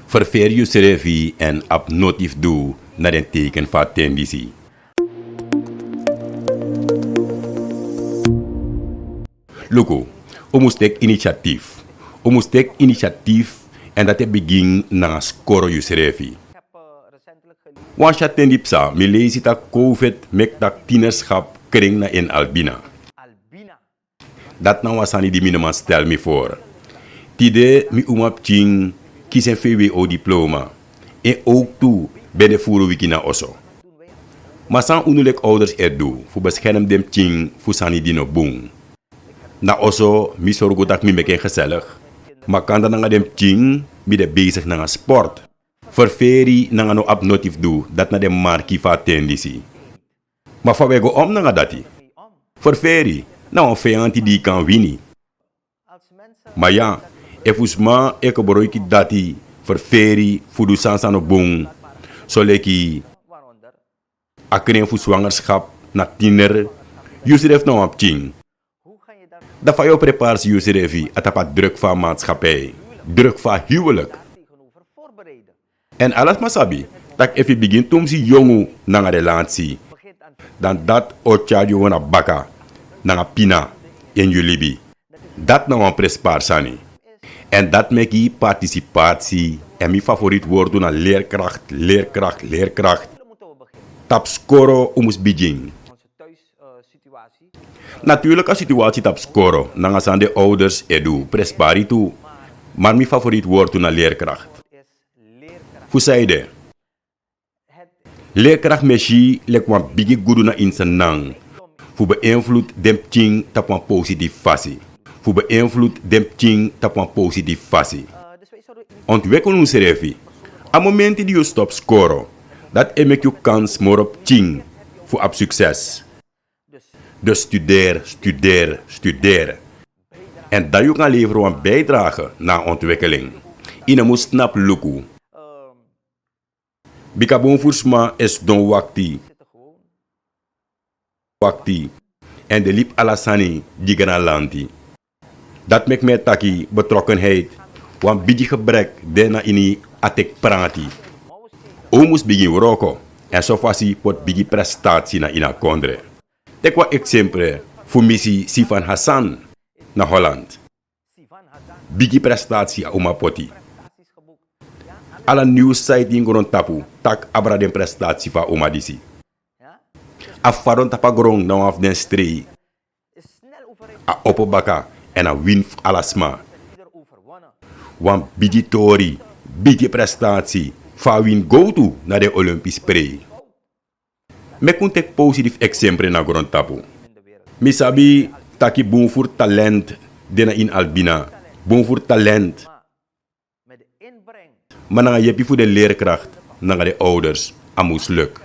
Verveer je serevi en ab notief doe naar een teken van tendency. Luko, omustek initiatief. Omustek initiatief en dat begin na score je serevi. Want je ten diepsa, me lees dat COVID met dat tienerschap kring na in Albina. Dat nou was aan die minima stel me voor. Tide mi umap ching kies een VWO diploma. En ook toe bij de voeren wiki na osso. Maar san unulik ouders erdoe, voor bescherm dem ching voor sani dino boom. Na osso, mi zorgo dat mi meken gezellig. Maar kan dan nga dem ching, mi de bezig na sport. Ververi na no abnotief doe, dat na de marki va tendency. Maar van wego om na dati. Ververi, na een vijand die kan winnen. Maar ja, efusma eke broiki dati, ververi, fudu sansano boom. So leki, akren fu zwangerschap, na tiener, Yusref nou op ching. Dat van jou prepareert Yusrefi, atapat druk van maatschappij, druk van huwelijk. En alles maar sabi, dat even begint om si jongu na een relatie, dan dat ocha jongen na baka, na een pina, en julibi. Dat nou een presparsani. En dat maak je participatie, en mijn favoriet woord naar leerkracht, leerkracht, leerkracht. Tap scoren om ons begin. Natuurlijk als situatie tap scoren, dan gaan de ouders edu, prespari toe. Maar mijn favoriet woord naar leerkracht. Hoe zei je? Leerkracht mechi lek wan bigi gudu na insanang. Voor beïnvloed dem ching tap wan positief fasi. Voor beïnvloed dem ching tap wan positief fasi. Ontwikkeling serefi. A momenten die je stop scoren, dat emek je kans more op ching voor op succes. Dus studeer, studeer, studeer. En dat je kan leveren een bijdrage naar ontwikkeling. In een moest snap luku. Bikabon fursma is don wakti. Wakti. En de lip alasani digana lanti. Dat maakt mij taki betrokkenheid. Want bigi gebrek dena ini atek prati. Omus bigi roko. En so fasi pot bigi prestatie na ina kondre. Tek wa exemple voor missie Sifan Hassan na Holland. Bigi prestatie a oma poti. Alla news site in grond tapu, tak abra den prestatie van oma disi. Afaron tapagron na af den stree. A opobaka en a win alasma. Wan bigi tori, bigi prestatie, fa win go to na de Olympisch pre. Me kun tek positief exemple na grond tapu. Mi sabi taki boom voor talent dena in Albina. Boom voor talent. Maar dan je voor de leerkracht, naar de ouders, amus luk.